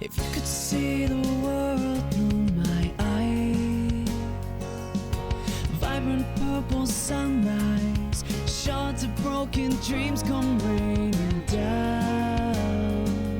If you could see the world through my eyes, vibrant purple sunrise, shards of broken dreams come raining down.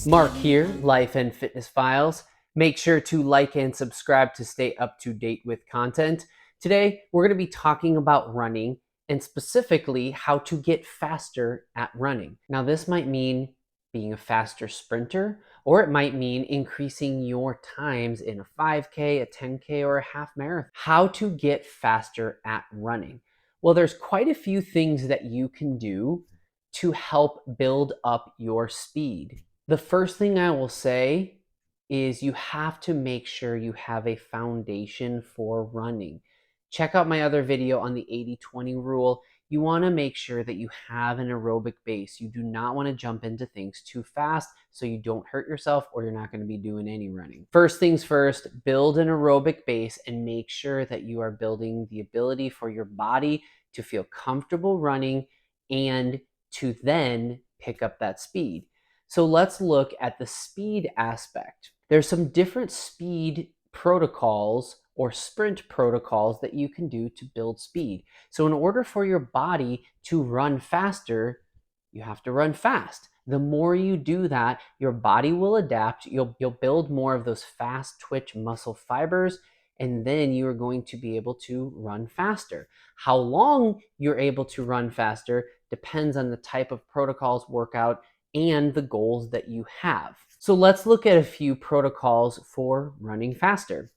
Mark here, Life and Fitness Files. Make sure to like and subscribe to stay up to date with content. Today, we're going to be talking about running and specifically how to get faster at running. Now, this might mean being a faster sprinter, or it might mean increasing your times in a 5K, a 10K, or a half marathon. How to get faster at running. Well, there's quite a few things that you can do to help build up your speed. The first thing I will say is you have to make sure you have a foundation for running. Check out my other video on the 80-20 rule. You want to make sure that you have an aerobic base. You do not want to jump into things too fast so you don't hurt yourself or you're not going to be doing any running. First things first, build an aerobic base and make sure that you are building the ability for your body to feel comfortable running and to then pick up that speed. So let's look at the speed aspect. There's some different speed protocols or sprint protocols that you can do to build speed. So in order for your body to run faster, you have to run fast. The more you do that, your body will adapt. You'll build more of those fast twitch muscle fibers, and then you are going to be able to run faster. How long you're able to run faster depends on the type of protocols, workout, and the goals that you have. So let's look at a few protocols for running faster.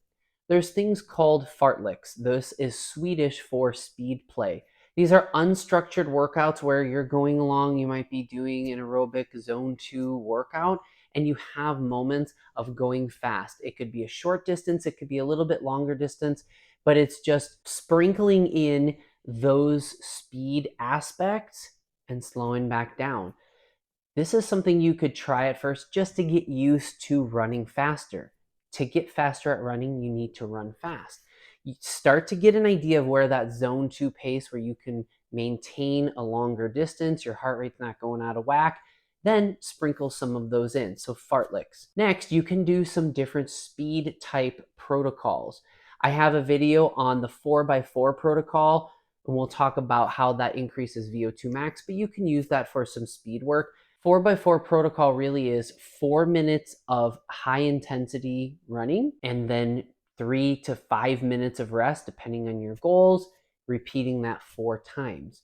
There's things called fartleks. This is Swedish for speed play. These are unstructured workouts where you're going along, you might be doing an aerobic zone 2 workout, and you have moments of going fast. It could be a short distance, it could be a little bit longer distance, but it's just sprinkling in those speed aspects and slowing back down. This is something you could try at first just to get used to running faster. To get faster at running, you need to run fast. You start to get an idea of where that zone 2 pace where you can maintain a longer distance, your heart rate's not going out of whack, then sprinkle some of those in. So fartleks. Next, you can do some different speed type protocols. I have a video on the 4x4 protocol, and we'll talk about how that increases VO2 max, but you can use that for some speed work. 4x4 protocol really is 4 minutes of high intensity running and then 3 to 5 minutes of rest, depending on your goals, repeating that 4 times.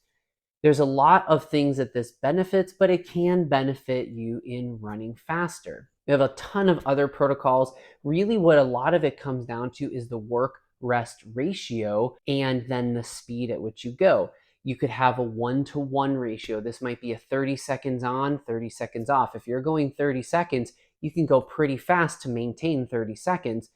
There's a lot of things that this benefits, but it can benefit you in running faster. We have a ton of other protocols. Really, what a lot of it comes down to is the work-rest ratio and then the speed at which you go. You could have a 1-to-1 ratio. This might be a 30 seconds on, 30 seconds off. If you're going 30 seconds, you can go pretty fast to maintain 30 seconds,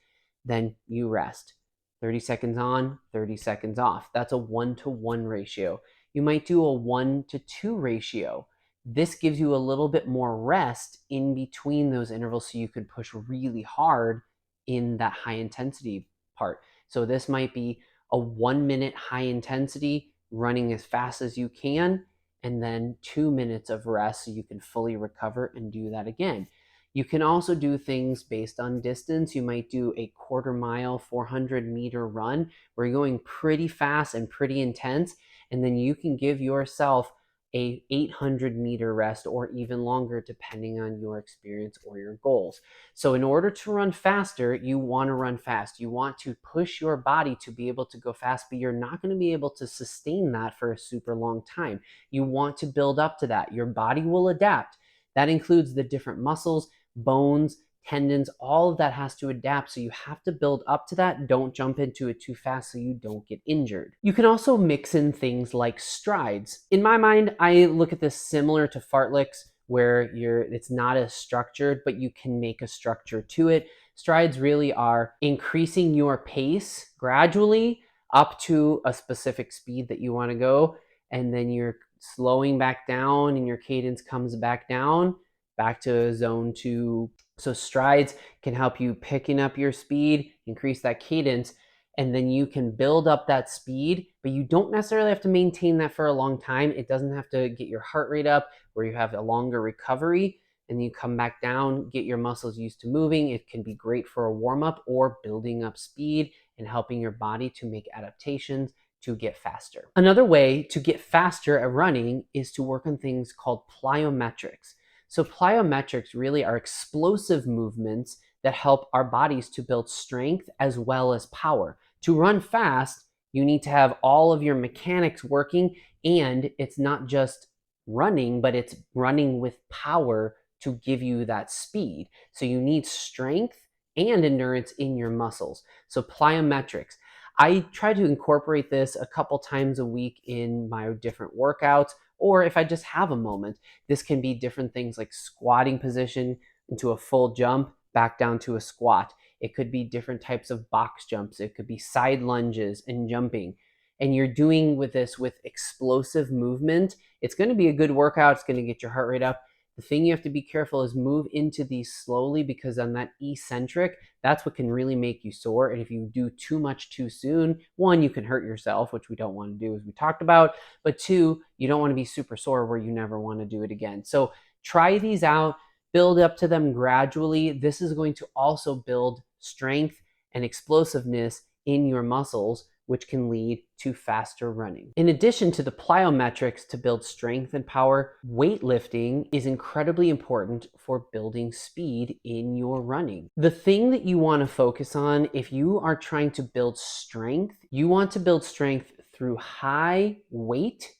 then you rest. 30 seconds on, 30 seconds off. That's a 1-to-1 ratio. You might do a 1-to-2 ratio. This gives you a little bit more rest in between those intervals so you can push really hard in that high intensity part. So this might be a 1-minute high intensity, running as fast as you can, and then 2 minutes of rest so you can fully recover and do that again. You can also do things based on distance. You might do a quarter mile, 400-meter run where you're going pretty fast and pretty intense, and then you can give yourself a 800-meter rest or even longer depending on your experience or your goals. So in order to run faster, you want to run fast. You want to push your body to be able to go fast, but you're not going to be able to sustain that for a super long time. You want to build up to that. Your body will adapt. That includes the different muscles, bones, tendons, all of that has to adapt. So you have to build up to that. Don't jump into it too fast so you don't get injured. You can also mix in things like strides. In my mind, I look at this similar to fartleks, where it's not as structured, but you can make a structure to it. Strides really are increasing your pace gradually up to a specific speed that you want to go, and then you're slowing back down and your cadence comes back down, back to zone 2. So strides can help you picking up your speed, increase that cadence, and then you can build up that speed, but you don't necessarily have to maintain that for a long time. It doesn't have to get your heart rate up where you have a longer recovery, and you come back down, get your muscles used to moving. It can be great for a warm-up or building up speed and helping your body to make adaptations to get faster. Another way to get faster at running is to work on things called plyometrics. So plyometrics really are explosive movements that help our bodies to build strength as well as power. To run fast, you need to have all of your mechanics working, and it's not just running, but it's running with power to give you that speed. So you need strength and endurance in your muscles. So plyometrics. I try to incorporate this a couple times a week in my different workouts, or if I just have a moment. This can be different things like squatting position into a full jump, back down to a squat. It could be different types of box jumps. It could be side lunges and jumping. And you're doing with this with explosive movement. It's going to be a good workout. It's going to get your heart rate up. The thing you have to be careful is move into these slowly, because on that eccentric, that's what can really make you sore. And if you do too much too soon, one, you can hurt yourself, which we don't want to do, as we talked about. But two, you don't want to be super sore where you never want to do it again. So try these out, build up to them gradually. This is going to also build strength and explosiveness in your muscles, which can lead to faster running. In addition to the plyometrics to build strength and power, weightlifting is incredibly important for building speed in your running. The thing that you want to focus on if you are trying to build strength, you want to build strength through high weight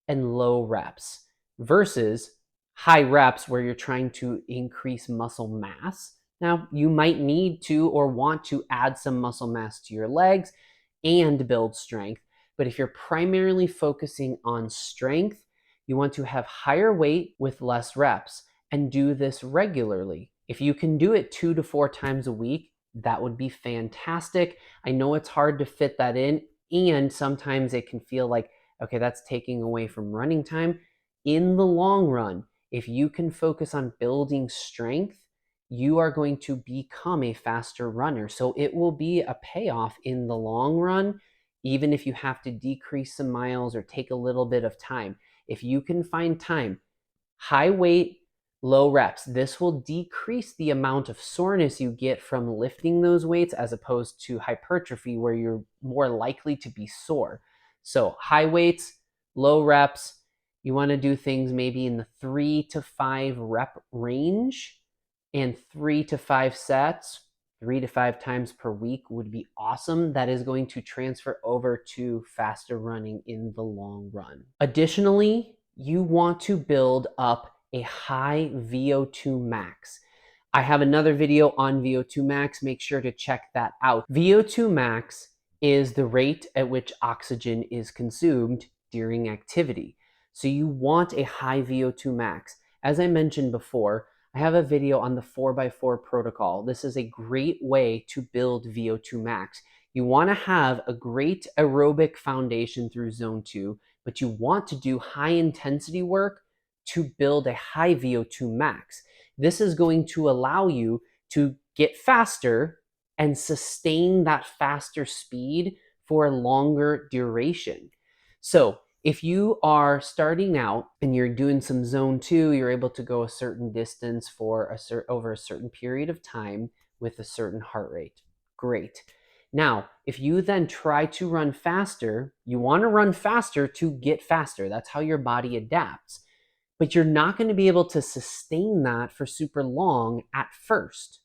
and low reps versus high reps where you're trying to increase muscle mass. Now, you might need to or want to add some muscle mass to your legs and build strength. But if you're primarily focusing on strength, you want to have higher weight with less reps and do this regularly. If you can do it 2 to 4 times a week, that would be fantastic. I know it's hard to fit that in, and sometimes it can feel like, okay, that's taking away from running time. In the long run, if you can focus on building strength, you are going to become a faster runner. So it will be a payoff in the long run, even if you have to decrease some miles or take a little bit of time. If you can find time, high weight, low reps, this will decrease the amount of soreness you get from lifting those weights as opposed to hypertrophy where you're more likely to be sore. So high weights, low reps, you want to do things maybe in the 3 to 5 rep range, and 3 to 5 sets, 3 to 5 times per week would be awesome. That is going to transfer over to faster running in the long run. Additionally, you want to build up a high VO2 max. I have another video on VO2 max. Make sure to check that out. VO2 max is the rate at which oxygen is consumed during activity. So you want a high VO2 max. As I mentioned before, I have a video on the 4x4 protocol. This is a great way to build VO2 max. You want to have a great aerobic foundation through zone 2, but you want to do high intensity work to build a high VO2 max. This is going to allow you to get faster and sustain that faster speed for a longer duration. So if you are starting out and you're doing some zone 2, you're able to go a certain distance for over a certain period of time with a certain heart rate. Great. Now, if you then try to run faster, you want to run faster to get faster. That's how your body adapts. But you're not going to be able to sustain that for super long at first.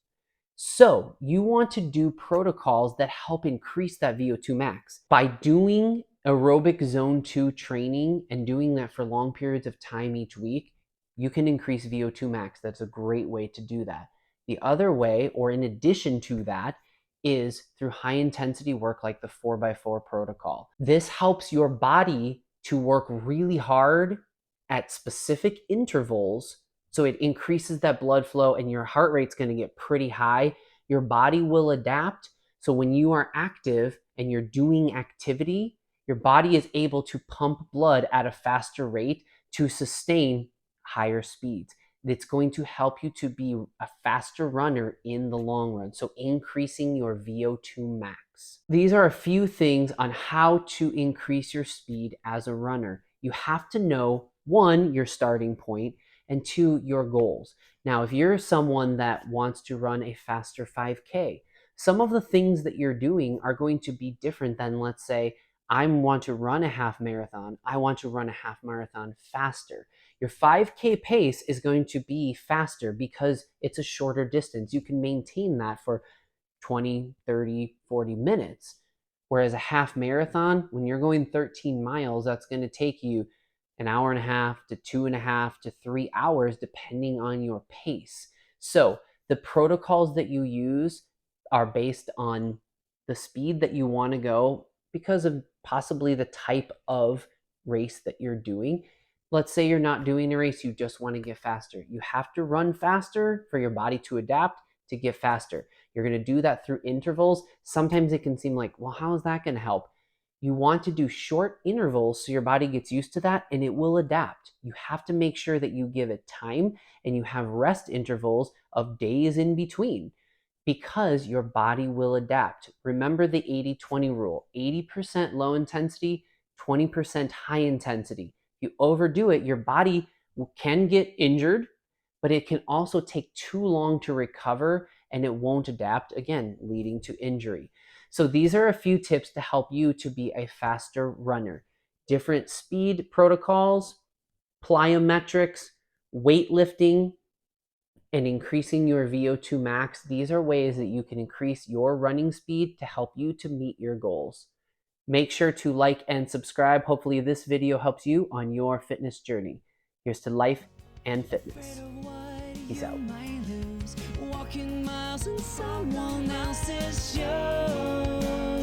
So you want to do protocols that help increase that VO2 max. By doing aerobic zone 2 training and doing that for long periods of time each week, you can increase VO2 max. That's a great way to do that. The other way, or in addition to that, is through high intensity work like the 4x4 protocol. This helps your body to work really hard at specific intervals, so it increases that blood flow and your heart rate's going to get pretty high. Your body will adapt. So when you are active and you're doing activity, your body is able to pump blood at a faster rate to sustain higher speeds. It's going to help you to be a faster runner in the long run. So increasing your VO2 max. These are a few things on how to increase your speed as a runner. You have to know, one, your starting point, and two, your goals. Now, if you're someone that wants to run a faster 5K, some of the things that you're doing are going to be different than, let's say, I want to run a half marathon. I want to run a half marathon faster. Your 5K pace is going to be faster because it's a shorter distance. You can maintain that for 20, 30, 40 minutes. Whereas a half marathon, when you're going 13 miles, that's going to take you an hour and a half to 2.5 to 3 hours, depending on your pace. So the protocols that you use are based on the speed that you want to go because of possibly the type of race that you're doing. Let's say you're not doing a race, you just want to get faster. You have to run faster for your body to adapt to get faster. You're going to do that through intervals. Sometimes it can seem like, well, how is that going to help? You want to do short intervals so your body gets used to that and it will adapt. You have to make sure that you give it time and you have rest intervals of days in between because your body will adapt. Remember the 80-20 rule, 80% low intensity, 20% high intensity. If you overdo it, your body can get injured, but it can also take too long to recover and it won't adapt, again, leading to injury. So these are a few tips to help you to be a faster runner. Different speed protocols, plyometrics, weightlifting, and increasing your VO2 max. These are ways that you can increase your running speed to help you to meet your goals. Make sure to like and subscribe. Hopefully this video helps you on your fitness journey. Here's to life and fitness. Peace out. Walking miles in someone else's show.